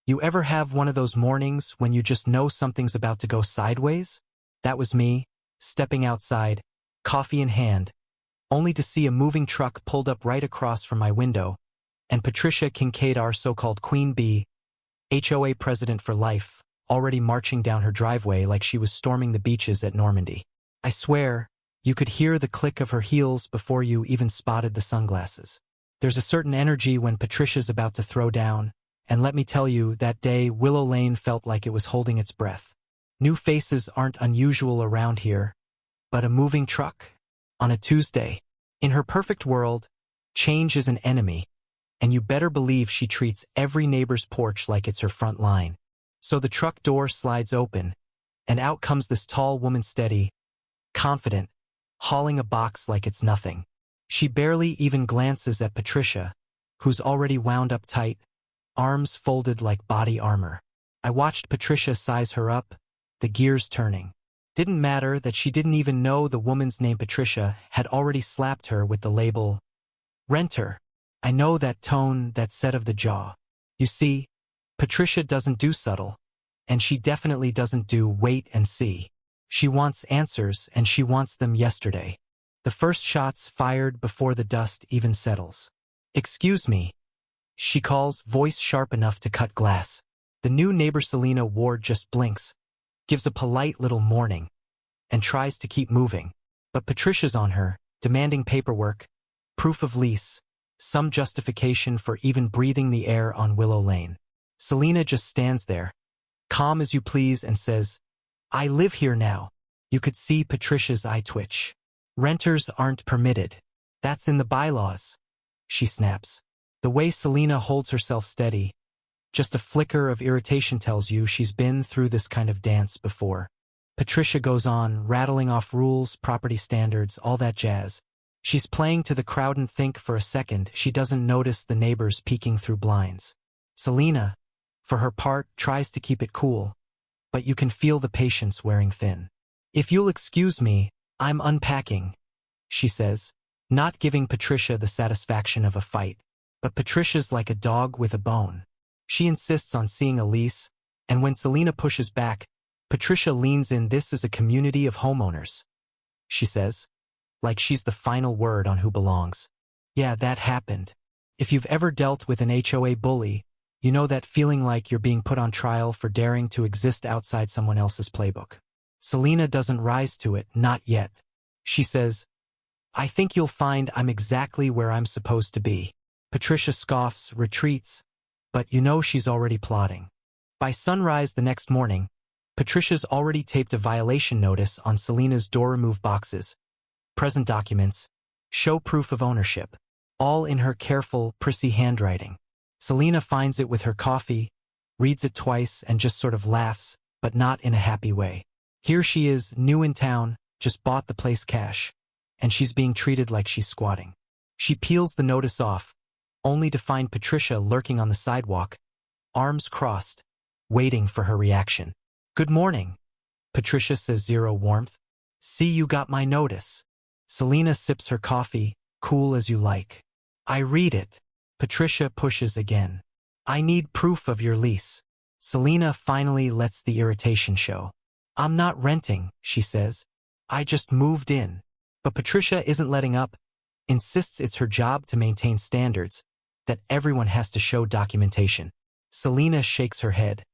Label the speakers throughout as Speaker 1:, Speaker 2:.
Speaker 1: You ever have one of those mornings when you just know something's about to go sideways? That was me, stepping outside, coffee in hand, only to see a moving truck pulled up right across from my window, and Patricia Kincaid, our so-called Queen Bee, HOA president for life, already marching down her driveway like she was storming the beaches at Normandy. I swear, you could hear the click of her heels before you even spotted the sunglasses. There's a certain energy when Patricia's about to throw down, and let me tell you, that day Willow Lane felt like it was holding its breath. New faces aren't unusual around here, but a moving truck? On a Tuesday. In her perfect world, change is an enemy, and you better believe she treats every neighbor's porch like it's her front line. So the truck door slides open, and out comes this tall woman, steady, confident, hauling a box like it's nothing. She barely even glances at Patricia, who's already wound up tight, arms folded like body armor. I watched Patricia size her up, the gears turning. Didn't matter that she didn't even know the woman's name. Patricia had already slapped her with the label renter. I know that tone, that set of the jaw. You see, Patricia doesn't do subtle, and she definitely doesn't do wait and see. She wants answers, and she wants them yesterday. The first shots fired before the dust even settles. "Excuse me," she calls, voice sharp enough to cut glass. The new neighbor Selena Ward just blinks, gives a polite little morning, and tries to keep moving. But Patricia's on her, demanding paperwork, proof of lease, some justification for even breathing the air on Willow Lane. Selena just stands there, calm as you please, and says, "I live here now." You could see Patricia's eye twitch. "Renters aren't permitted. That's in the bylaws," she snaps. The way Selena holds herself steady, just a flicker of irritation tells you she's been through this kind of dance before. Patricia goes on, rattling off rules, property standards, all that jazz. She's playing to the crowd, and think for a second she doesn't notice the neighbors peeking through blinds. Selena, for her part, tries to keep it cool, but you can feel the patience wearing thin. "If you'll excuse me, I'm unpacking," she says, not giving Patricia the satisfaction of a fight. But Patricia's like a dog with a bone. She insists on seeing a lease, and when Selena pushes back, Patricia leans in. "This is a community of homeowners," she says, like she's the final word on who belongs. Yeah, that happened. If you've ever dealt with an HOA bully, you know that feeling like you're being put on trial for daring to exist outside someone else's playbook. Selena doesn't rise to it, not yet. She says, "I think you'll find I'm exactly where I'm supposed to be." Patricia scoffs, retreats, but you know she's already plotting. By sunrise the next morning, Patricia's already taped a violation notice on Selena's door. "Remove boxes, present documents, show proof of ownership," all in her careful, prissy handwriting. Selena finds it with her coffee, reads it twice, and just sort of laughs, but not in a happy way. Here she is, new in town, just bought the place cash, and she's being treated like she's squatting. She peels the notice off, only to find Patricia lurking on the sidewalk, arms crossed, waiting for her reaction. "Good morning," Patricia says, zero warmth. "See, you got my notice." Selena sips her coffee, cool as you like. "I read it." Patricia pushes again. "I need proof of your lease." Selena finally lets the irritation show. "I'm not renting," she says. "I just moved in." But Patricia isn't letting up, insists it's her job to maintain standards, that everyone has to show documentation. Selena shakes her head.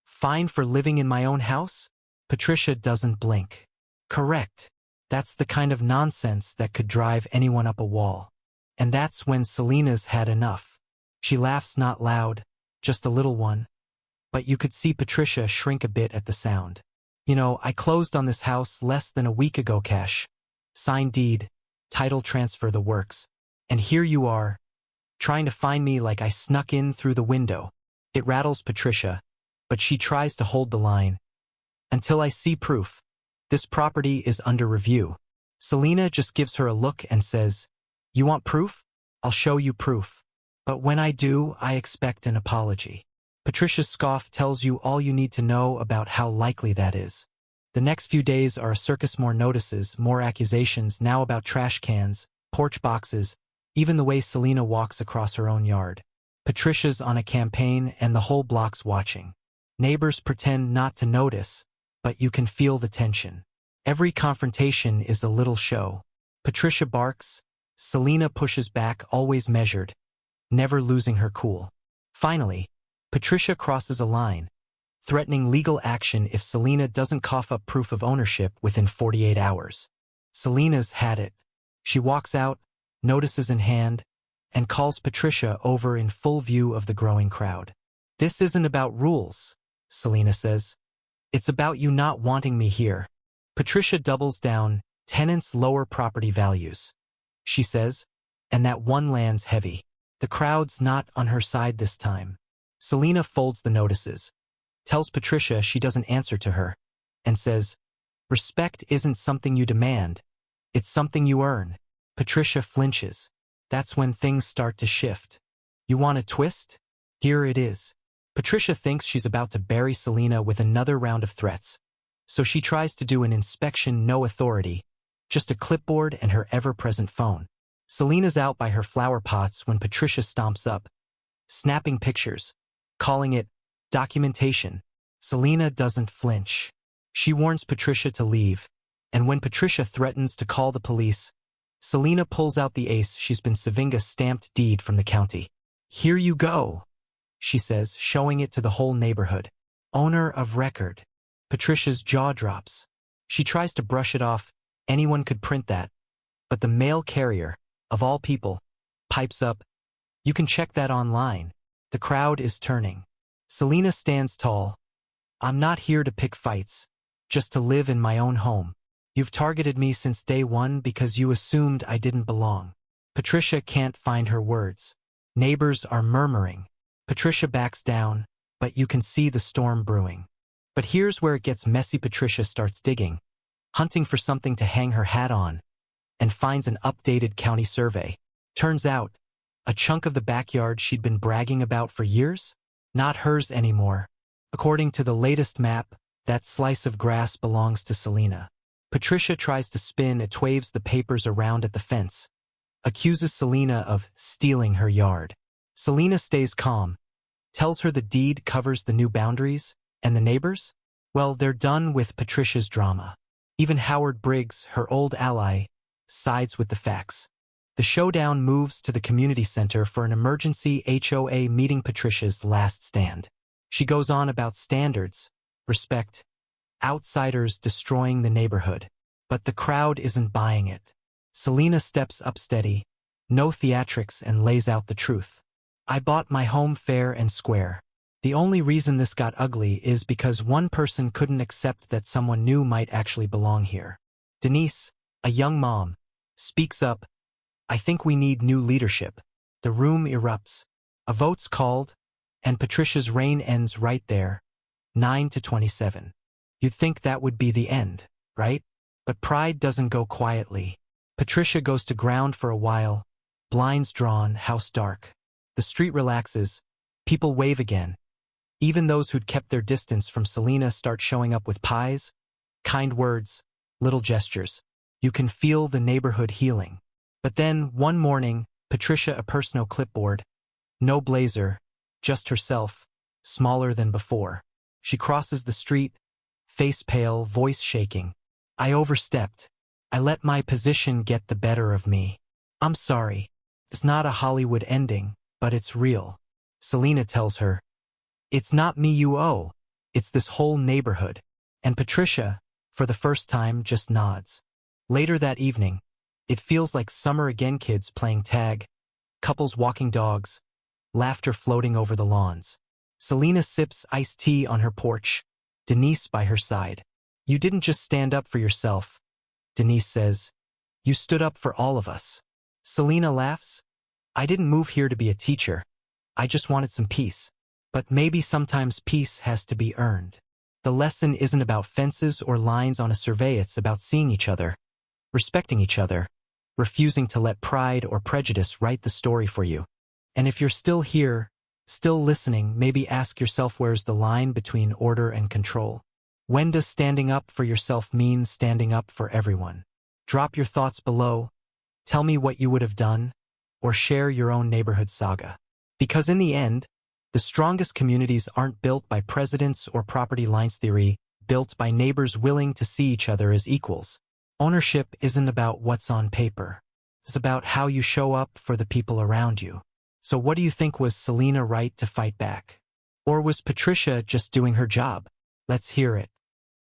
Speaker 1: "Fine for living in my own house?" Patricia doesn't blink. "Correct. That's the kind of nonsense that could drive anyone up a wall." And that's when Selena's had enough. She laughs, not loud, just a little one. But you could see Patricia shrink a bit at the sound. "You know, I closed on this house less than a week ago, cash. Signed deed, title transfer, the works. And here you are, trying to find me like I snuck in through the window." It rattles Patricia, but she tries to hold the line. "Until I see proof. This property is under review." Selena just gives her a look and says, "You want proof? I'll show you proof. But when I do, I expect an apology." Patricia's scoff tells you all you need to know about how likely that is. The next few days are a circus: more notices, more accusations, now about trash cans, porch boxes, even the way Selena walks across her own yard. Patricia's on a campaign and the whole block's watching. Neighbors pretend not to notice, but you can feel the tension. Every confrontation is a little show. Patricia barks. Selena pushes back, always measured, never losing her cool. Finally, Patricia crosses a line, threatening legal action if Selena doesn't cough up proof of ownership within 48 hours. Selena's had it. She walks out, notices in hand, and calls Patricia over in full view of the growing crowd. "This isn't about rules," Selena says. "It's about you not wanting me here." Patricia doubles down. "Tenants lower property values," she says, and that one lands heavy. The crowd's not on her side this time. Selena folds the notices, tells Patricia she doesn't answer to her, and says, "Respect isn't something you demand, it's something you earn." Patricia flinches. That's when things start to shift. "You want a twist? Here it is." Patricia thinks she's about to bury Selena with another round of threats, so she tries to do an inspection, no authority, just a clipboard and her ever-present phone. Selena's out by her flower pots when Patricia stomps up, snapping pictures, calling it documentation. Selena doesn't flinch. She warns Patricia to leave, and when Patricia threatens to call the police, Selena pulls out the ace she's been Savinga stamped deed from the county. "Here you go," she says, showing it to the whole neighborhood. "Owner of record." Patricia's jaw drops. She tries to brush it off. Anyone could print that. But the mail carrier, of all people, pipes up, "You can check that online." The crowd is turning. Selena stands tall. "I'm not here to pick fights, just to live in my own home. You've targeted me since day one because you assumed I didn't belong." Patricia can't find her words. Neighbors are murmuring. Patricia backs down, but you can see the storm brewing. But here's where it gets messy. Patricia starts digging, hunting for something to hang her hat on, and finds an updated county survey. Turns out, a chunk of the backyard she'd been bragging about for years? Not hers anymore. According to the latest map, that slice of grass belongs to Selena. Patricia tries to spin it, waves the papers around at the fence, accuses Selena of stealing her yard. Selena stays calm, tells her the deed covers the new boundaries, and the neighbors? Well, they're done with Patricia's drama. Even Howard Briggs, her old ally, sides with the facts. The showdown moves to the community center for an emergency HOA meeting. Patricia's last stand. She goes on about standards, respect, outsiders destroying the neighborhood. But the crowd isn't buying it. Selena steps up steady, no theatrics, and lays out the truth. "I bought my home fair and square. The only reason this got ugly is because one person couldn't accept that someone new might actually belong here." Denise, a young mom, speaks up, "I think we need new leadership." The room erupts. A vote's called, and Patricia's reign ends right there, 9-27. You'd think that would be the end, right? But pride doesn't go quietly. Patricia goes to ground for a while, blinds drawn, house dark. The street relaxes, people wave again. Even those who'd kept their distance from Selena start showing up with pies, kind words, little gestures. You can feel the neighborhood healing. But then, one morning, Patricia, a personal clipboard, no blazer, just herself, smaller than before. She crosses the street, face pale, voice shaking. "I overstepped. I let my position get the better of me. I'm sorry. It's not a Hollywood ending, but it's real." Selena tells her, "It's not me you owe. It's this whole neighborhood." And Patricia, for the first time, just nods. Later that evening, it feels like summer again. Kids playing tag, couples walking dogs, laughter floating over the lawns. Selena sips iced tea on her porch, Denise by her side. "You didn't just stand up for yourself," Denise says. "You stood up for all of us." Selena laughs. "I didn't move here to be a teacher. I just wanted some peace. But maybe sometimes peace has to be earned." The lesson isn't about fences or lines on a survey. It's about seeing each other, respecting each other, refusing to let pride or prejudice write the story for you. And if you're still here, still listening, maybe ask yourself, where's the line between order and control? When does standing up for yourself mean standing up for everyone? Drop your thoughts below. Tell me what you would have done, or share your own neighborhood saga. Because in the end, the strongest communities aren't built by presidents or property lines theory, built by neighbors willing to see each other as equals. Ownership isn't about what's on paper. It's about how you show up for the people around you. So what do you think, was Selena right to fight back? Or was Patricia just doing her job? Let's hear it.